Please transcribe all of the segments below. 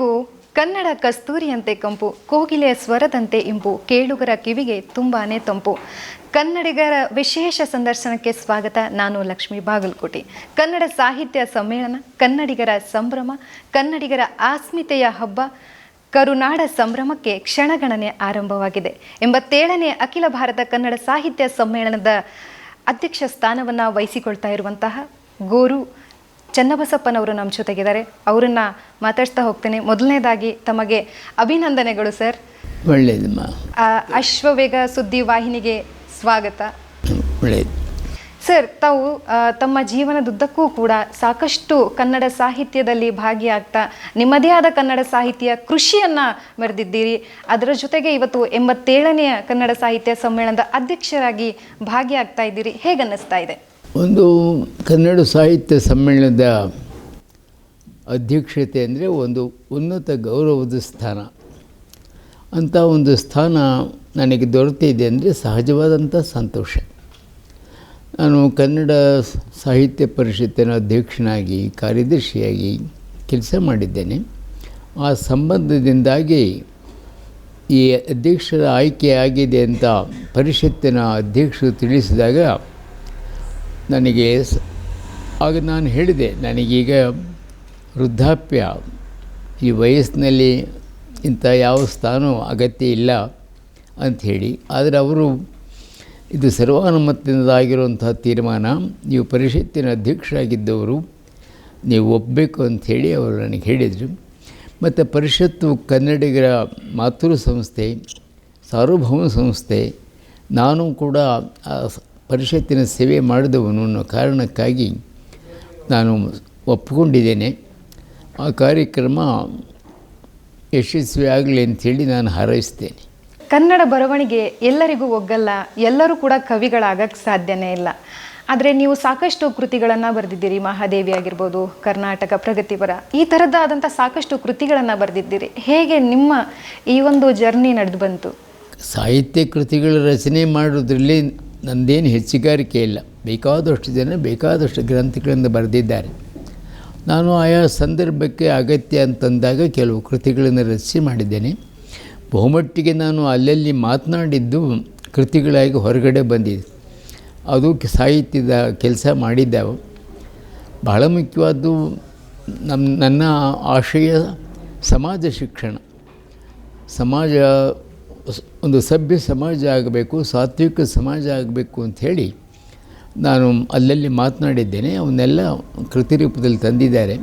ಎಲ್ಲರಿಗೂ ಕನ್ನಡ ಕಸ್ತೂರಿಯಂತೆ ಕಂಪು, ಕೋಗಿಲೆಯ ಸ್ವರದಂತೆ ಇಂಪು, ಕೇಳುಗರ ಕಿವಿಗೆ ತುಂಬಾನೇ ತಂಪು. ಕನ್ನಡಿಗರ ವಿಶೇಷ ಸಂದರ್ಶನಕ್ಕೆ ಸ್ವಾಗತ. ನಾನು ಲಕ್ಷ್ಮೀ ಬಾಗಲಕೋಟೆ. ಕನ್ನಡ ಸಾಹಿತ್ಯ ಸಮ್ಮೇಳನ, ಕನ್ನಡಿಗರ ಸಂಭ್ರಮ, ಕನ್ನಡಿಗರ ಅಸ್ಮಿತೆಯ ಹಬ್ಬ, ಕರುನಾಡ ಸಂಭ್ರಮಕ್ಕೆ ಕ್ಷಣಗಣನೆ ಆರಂಭವಾಗಿದೆ. 87ನೇ ಅಖಿಲ ಭಾರತ ಕನ್ನಡ ಸಾಹಿತ್ಯ ಸಮ್ಮೇಳನದ ಅಧ್ಯಕ್ಷ ಸ್ಥಾನವನ್ನು ವಹಿಸಿಕೊಳ್ತಾ ಇರುವಂತಹ ಗೋರು ಚನ್ನಬಸಪ್ಪನವರು ನಮ್ಮ ಜೊತೆಗಿದ್ದಾರೆ. ಅವರನ್ನು ಮಾತಾಡ್ತಾ ಹೋಗ್ತೇನೆ. ಮೊದಲನೇದಾಗಿ ತಮಗೆ ಅಭಿನಂದನೆಗಳು ಸರ್. ಒಳ್ಳೆಯದಮ್ಮ. ಅಶ್ವವೇಗ ಸುದ್ದಿ ವಾಹಿನಿಗೆ ಸ್ವಾಗತ. ಒಳ್ಳೆಯದು ಸರ್. ತಾವು ತಮ್ಮ ಜೀವನದುದ್ದಕ್ಕೂ ಕೂಡ ಸಾಕಷ್ಟು ಕನ್ನಡ ಸಾಹಿತ್ಯದಲ್ಲಿ ಭಾಗಿಯಾಗ್ತಾ ನಿಮ್ಮದೇ ಆದ ಕನ್ನಡ ಸಾಹಿತ್ಯ ಕೃಷಿಯನ್ನು ಮೆರೆದಿದ್ದೀರಿ. ಅದರ ಜೊತೆಗೆ ಇವತ್ತು 87ನೆಯ ಕನ್ನಡ ಸಾಹಿತ್ಯ ಸಮ್ಮೇಳನದ ಅಧ್ಯಕ್ಷರಾಗಿ ಭಾಗಿಯಾಗ್ತಾ ಇದ್ದೀರಿ. ಹೇಗನ್ನಿಸ್ತಾ ಇದೆ? ಒಂದು ಕನ್ನಡ ಸಾಹಿತ್ಯ ಸಮ್ಮೇಳನದ ಅಧ್ಯಕ್ಷತೆ ಅಂದರೆ ಒಂದು ಉನ್ನತ ಗೌರವದ ಸ್ಥಾನ. ಅಂಥ ಒಂದು ಸ್ಥಾನ ನನಗೆ ದೊರೆತಿದೆ ಅಂದರೆ ಸಹಜವಾದಂಥ ಸಂತೋಷ. ನಾನು ಕನ್ನಡ ಸಾಹಿತ್ಯ ಪರಿಷತ್ತಿನ ಅಧ್ಯಕ್ಷನಾಗಿ ಕಾರ್ಯದರ್ಶಿಯಾಗಿ ಕೆಲಸ ಮಾಡಿದ್ದೇನೆ. ಆ ಸಂಬಂಧದಿಂದಾಗಿ ಈ ಅಧ್ಯಕ್ಷರ ಆಯ್ಕೆ ಆಗಿದೆ ಅಂತ ಪರಿಷತ್ತಿನ ಅಧ್ಯಕ್ಷರು ತಿಳಿಸಿದಾಗ ನನಗೆ ಆಗ ನಾನು ಹೇಳಿದೆ, ನನಗೀಗ ವೃದ್ಧಾಪ್ಯ, ಈ ವಯಸ್ಸಿನಲ್ಲಿ ಇಂಥ ಯಾವ ಸ್ಥಾನವೂ ಅಗತ್ಯ ಇಲ್ಲ ಅಂಥೇಳಿ. ಆದರೆ ಅವರು ಇದು ಸರ್ವಾನುಮತದಿಂದಾಗಿರುವಂಥ ತೀರ್ಮಾನ, ನೀವು ಪರಿಷತ್ತಿನ ಅಧ್ಯಕ್ಷರಾಗಿದ್ದವರು, ನೀವು ಒಪ್ಪಬೇಕು ಅಂಥೇಳಿ ಅವರು ನನಗೆ ಹೇಳಿದರು. ಮತ್ತು ಪರಿಷತ್ತು ಕನ್ನಡಿಗರ ಮಾತೃ ಸಂಸ್ಥೆ, ಸಾರ್ವಭೌಮ ಸಂಸ್ಥೆ. ನಾನು ಕೂಡ ಪರಿಷತ್ತಿನ ಸೇವೆ ಮಾಡಿದವನು ಅನ್ನೋ ಕಾರಣಕ್ಕಾಗಿ ನಾನು ಒಪ್ಪಿಕೊಂಡಿದ್ದೇನೆ. ಆ ಕಾರ್ಯಕ್ರಮ ಯಶಸ್ವಿ ಆಗಲಿ ಅಂಥೇಳಿ ನಾನು ಹಾರೈಸ್ತೇನೆ. ಕನ್ನಡ ಬರವಣಿಗೆ ಎಲ್ಲರಿಗೂ ಒಗ್ಗಲ್ಲ, ಎಲ್ಲರೂ ಕೂಡ ಕವಿಗಳಾಗಕ್ಕೆ ಸಾಧ್ಯನೇ ಇಲ್ಲ. ಆದರೆ ನೀವು ಸಾಕಷ್ಟು ಕೃತಿಗಳನ್ನು ಬರೆದಿದ್ದೀರಿ. ಮಹಾದೇವಿ ಆಗಿರ್ಬೋದು, ಕರ್ನಾಟಕ ಪ್ರಗತಿಪರ, ಈ ಥರದ್ದಾದಂಥ ಸಾಕಷ್ಟು ಕೃತಿಗಳನ್ನು ಬರೆದಿದ್ದೀರಿ. ಹೇಗೆ ನಿಮ್ಮ ಈ ಒಂದು ಜರ್ನಿ ನಡೆದು ಬಂತು? ಸಾಹಿತ್ಯ ಕೃತಿಗಳ ರಚನೆ ಮಾಡೋದ್ರಲ್ಲಿ ನಂದೇನು ಹೆಚ್ಚುಗಾರಿಕೆ ಇಲ್ಲ. ಬೇಕಾದಷ್ಟು ಜನ ಬೇಕಾದಷ್ಟು ಗ್ರಂಥಗಳನ್ನು ಬರೆದಿದ್ದಾರೆ. ನಾನು ಆಯಾ ಸಂದರ್ಭಕ್ಕೆ ಅಗತ್ಯ ಅಂತಂದಾಗ ಕೆಲವು ಕೃತಿಗಳನ್ನು ರಚನೆ ಮಾಡಿದ್ದೇನೆ. ಬಹುಮಟ್ಟಿಗೆ ನಾನು ಅಲ್ಲಲ್ಲಿ ಮಾತನಾಡಿದ್ದು ಕೃತಿಗಳಾಗಿ ಹೊರಗಡೆ ಬಂದಿದೆ. ಅದು ಸಾಹಿತ್ಯದ ಕೆಲಸ ಮಾಡಿದ್ದಾವೆ. ಬಹಳ ಮುಖ್ಯವಾದ್ದು ನನ್ನ ಆಶಯ ಸಮಾಜ ಶಿಕ್ಷಣ. ಸಮಾಜ ಒಂದು ಸಭ್ಯ ಸಮಾಜ ಆಗಬೇಕು, ಸಾತ್ವಿಕ ಸಮಾಜ ಆಗಬೇಕು ಅಂಥೇಳಿ ನಾನು ಅಲ್ಲಲ್ಲಿ ಮಾತನಾಡಿದ್ದೇನೆ. ಅವನ್ನೆಲ್ಲ ಕೃತಿ ರೂಪದಲ್ಲಿ ತಂದಿದ್ದಾರೆ.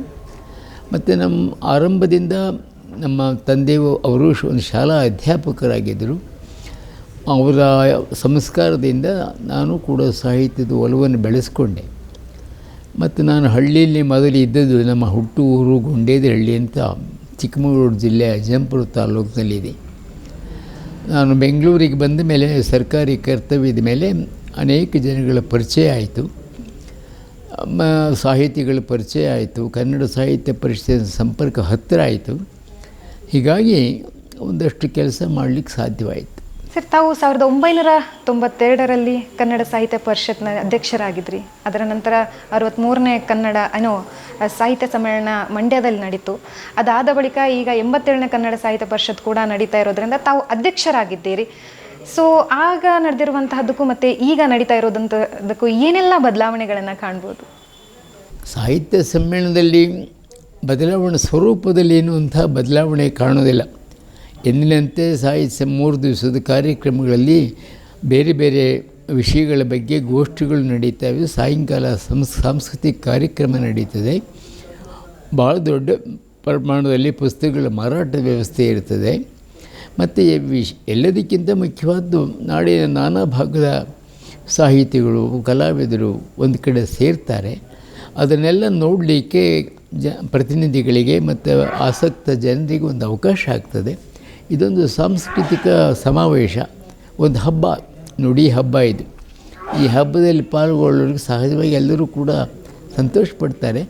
ಮತ್ತು ನಮ್ಮ ಆರಂಭದಿಂದ ನಮ್ಮ ತಂದೆಯು ಅವರು ಒಂದು ಶಾಲಾ ಅಧ್ಯಾಪಕರಾಗಿದ್ದರು. ಅವರ ಸಂಸ್ಕಾರದಿಂದ ನಾನು ಕೂಡ ಸಾಹಿತ್ಯದ ಒಲವನ್ನು ಬೆಳೆಸ್ಕೊಂಡೆ. ಮತ್ತು ನಾನು ಹಳ್ಳಿಯಲ್ಲಿ ಮೊದಲು ಇದ್ದದ್ದು ನಮ್ಮ ಹುಟ್ಟು ಊರು ಗುಂಡೇದಹಳ್ಳಿ ಅಂತ ಚಿಕ್ಕಮಗಳೂರು ಜಿಲ್ಲೆಯ ಅಜ್ಜಂಪುರ ತಾಲೂಕಿನಲ್ಲಿದೆ. ನಾನು ಬೆಂಗಳೂರಿಗೆ ಬಂದ ಮೇಲೆ ಸರ್ಕಾರಿ ಕರ್ತವ್ಯದ ಮೇಲೆ ಅನೇಕ ಜನಗಳ ಪರಿಚಯ ಆಯಿತು, ಸಾಹಿತಿಗಳ ಪರಿಚಯ ಆಯಿತು, ಕನ್ನಡ ಸಾಹಿತ್ಯ ಪರಿಷತ್ತಿನ ಸಂಪರ್ಕ ಹತ್ತಿರ ಆಯಿತು. ಹೀಗಾಗಿ ಒಂದಷ್ಟು ಕೆಲಸ ಮಾಡಲಿಕ್ಕೆ ಸಾಧ್ಯವಾಯಿತು. ಸರ್, ತಾವು 1992ರಲ್ಲಿ ಕನ್ನಡ ಸಾಹಿತ್ಯ ಪರಿಷತ್ನ ಅಧ್ಯಕ್ಷರಾಗಿದ್ರಿ. ಅದರ ನಂತರ 63ನೇ ಕನ್ನಡ ಸಾಹಿತ್ಯ ಸಮ್ಮೇಳನ ಮಂಡ್ಯದಲ್ಲಿ ನಡೀತು. ಅದಾದ ಬಳಿಕ ಈಗ 87ನೇ ಕನ್ನಡ ಸಾಹಿತ್ಯ ಪರಿಷತ್ ಕೂಡ ನಡೀತಾ ಇರೋದ್ರಿಂದ ತಾವು ಅಧ್ಯಕ್ಷರಾಗಿದ್ದೀರಿ. ಸೊ ಆಗ ನಡೆದಿರುವಂತಹದ್ದಕ್ಕೂ ಮತ್ತು ಈಗ ನಡೀತಾ ಇರೋದಂಥದ್ದಕ್ಕೂ ಏನೆಲ್ಲ ಬದಲಾವಣೆಗಳನ್ನು ಕಾಣ್ಬೋದು? ಸಾಹಿತ್ಯ ಸಮ್ಮೇಳನದಲ್ಲಿ ಬದಲಾವಣೆ ಸ್ವರೂಪದಲ್ಲಿ ಎನ್ನುವಂಥ ಬದಲಾವಣೆ ಕಾಣೋದಿಲ್ಲ. ಎಂದಿನಂತೆ ಸಾಹಿತ್ಯ 3 ದಿವಸದ ಕಾರ್ಯಕ್ರಮಗಳಲ್ಲಿ ಬೇರೆ ಬೇರೆ ವಿಷಯಗಳ ಬಗ್ಗೆ ಗೋಷ್ಠಿಗಳು ನಡೀತವೆ. ಸಾಯಂಕಾಲ ಸಾಂಸ್ಕೃತಿಕ ಕಾರ್ಯಕ್ರಮ ನಡೀತದೆ. ಭಾಳ ದೊಡ್ಡ ಪ್ರಮಾಣದಲ್ಲಿ ಪುಸ್ತಕಗಳ ಮಾರಾಟ ವ್ಯವಸ್ಥೆ ಇರ್ತದೆ. ಮತ್ತು ಎಲ್ಲದಕ್ಕಿಂತ ಮುಖ್ಯವಾದ್ದು ನಾಡಿನ ನಾನಾ ಭಾಗದ ಸಾಹಿತಿಗಳು, ಕಲಾವಿದರು ಒಂದು ಕಡೆ ಸೇರ್ತಾರೆ. ಅದನ್ನೆಲ್ಲ ನೋಡಲಿಕ್ಕೆ ಪ್ರತಿನಿಧಿಗಳಿಗೆ ಮತ್ತು ಆಸಕ್ತ ಜನರಿಗೆ ಒಂದು ಅವಕಾಶ ಆಗ್ತದೆ. ಇದೊಂದು ಸಾಂಸ್ಕೃತಿಕ ಸಮಾವೇಶ, ಒಂದು ಹಬ್ಬ, ನುಡಿ ಹಬ್ಬ ಇದು. ಈ ಹಬ್ಬದಲ್ಲಿ ಪಾಲ್ಗೊಳ್ಳೋರಿಗೆ ಸಹಜವಾಗಿ ಎಲ್ಲರೂ ಕೂಡ ಸಂತೋಷಪಡ್ತಾರೆ.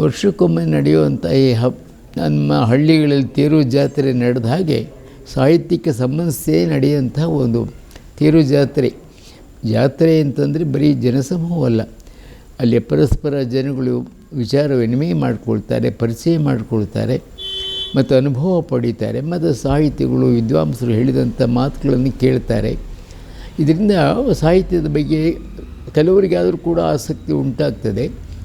ವರ್ಷಕ್ಕೊಮ್ಮೆ ನಡೆಯುವಂಥ ಈ ನಮ್ಮ ಹಳ್ಳಿಗಳಲ್ಲಿ ತೇರು ಜಾತ್ರೆ ನಡೆದ ಹಾಗೆ ಸಾಹಿತ್ಯಕ್ಕೆ ಸಂಬಂಧಿಸೇ ನಡೆಯುವಂಥ ಒಂದು ತೇರು ಜಾತ್ರೆ ಅಂತಂದರೆ ಬರೀ ಜನಸಮೂಹವಲ್ಲ. ಅಲ್ಲಿ ಪರಸ್ಪರ ಜನಗಳು ವಿಚಾರ ವಿನಿಮಯ ಮಾಡಿಕೊಳ್ತಾರೆ, ಪರಿಚಯ ಮಾಡಿಕೊಳ್ತಾರೆ. ಮತ್ತು ಅನುಭವ ಪಡೀತಾರೆ, ಮತ್ತು ಸಾಹಿತಿಗಳು ವಿದ್ವಾಂಸರು ಹೇಳಿದಂಥ ಮಾತುಗಳನ್ನು ಕೇಳ್ತಾರೆ. ಇದರಿಂದ ಸಾಹಿತ್ಯದ ಬಗ್ಗೆ ಕೆಲವರಿಗಾದರೂ ಕೂಡ ಆಸಕ್ತಿ ಉಂಟಾಗ್ತದೆ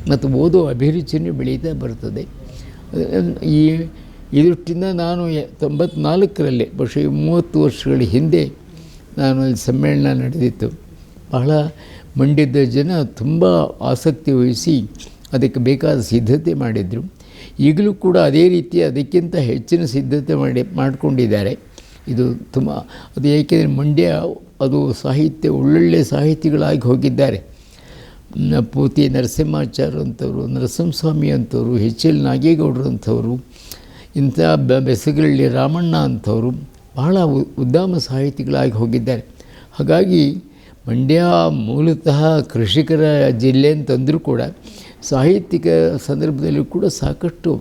ಮತ್ತು ಓದೋ ಅಭಿರುಚಿನೂ ಬೆಳೀತಾ ಬರ್ತದೆ. ಈ ದೃಷ್ಟಿಯಿಂದ ನಾನು 94ರಲ್ಲಿ ಬಹುಶಃ 30 ವರ್ಷಗಳ ಹಿಂದೆ ನಾನು ಅಲ್ಲಿ ಸಮ್ಮೇಳನ ನಡೆದಿತ್ತು. ಬಹಳ ಮಂಡ್ಯದ ಜನ ತುಂಬ ಆಸಕ್ತಿ ವಹಿಸಿ ಅದಕ್ಕೆ ಬೇಕಾದ ಸಿದ್ಧತೆ ಮಾಡಿದರು. ಈಗಲೂ ಕೂಡ ಅದೇ ರೀತಿ ಅದಕ್ಕಿಂತ ಹೆಚ್ಚಿನ ಸಿದ್ಧತೆ ಮಾಡಿಕೊಂಡಿದ್ದಾರೆ. ಇದು ತುಂಬ ಅದು ಏಕೆಂದರೆ ಮಂಡ್ಯ ಅದು ಸಾಹಿತ್ಯ ಒಳ್ಳೊಳ್ಳೆ ಸಾಹಿತಿಗಳಾಗಿ ಹೋಗಿದ್ದಾರೆ. ಪೂತಿ ನರಸಿಂಹಾಚಾರ್ಯ ಅಂಥವರು, ನರಸಿಂಹಸ್ವಾಮಿ ಅಂಥವರು, ಎಲ್ ನಾಗೇಗೌಡರು ಅಂಥವರು, ಇಂಥ ಬೆಸಗರಳ್ಳಿ ರಾಮಣ್ಣ ಅಂಥವರು ಬಹಳ ಉದ್ದಾಮ ಸಾಹಿತಿಗಳಾಗಿ ಹೋಗಿದ್ದಾರೆ. ಹಾಗಾಗಿ ಮಂಡ್ಯ ಮೂಲತಃ ಕೃಷಿಕರ ಜಿಲ್ಲೆ ಅಂತಂದರೂ ಕೂಡ ಸಾಹಿತ್ಯಿಕ ಸಂದರ್ಭದಲ್ಲೂ ಕೂಡ ಸಾಕಷ್ಟು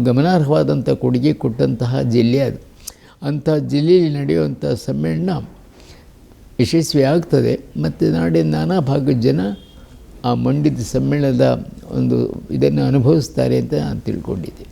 ಗಮನಾರ್ಹವಾದಂಥ ಕೊಡುಗೆ ಕೊಟ್ಟಂತಹ ಜಿಲ್ಲೆ ಅದು. ಅಂಥ ಜಿಲ್ಲೆಯಲ್ಲಿ ನಡೆಯುವಂಥ ಸಮ್ಮೇಳನ ಯಶಸ್ವಿ ಆಗ್ತದೆ ಮತ್ತು ನಾಡಿನ ನಾನಾ ಭಾಗದ ಜನ ಆ ಮಂಡ್ಯದ ಸಮ್ಮೇಳನದ ಒಂದು ಇದನ್ನು ಅನುಭವಿಸ್ತಾರೆ ಅಂತ ನಾನು ತಿಳ್ಕೊಂಡಿದ್ದೆ.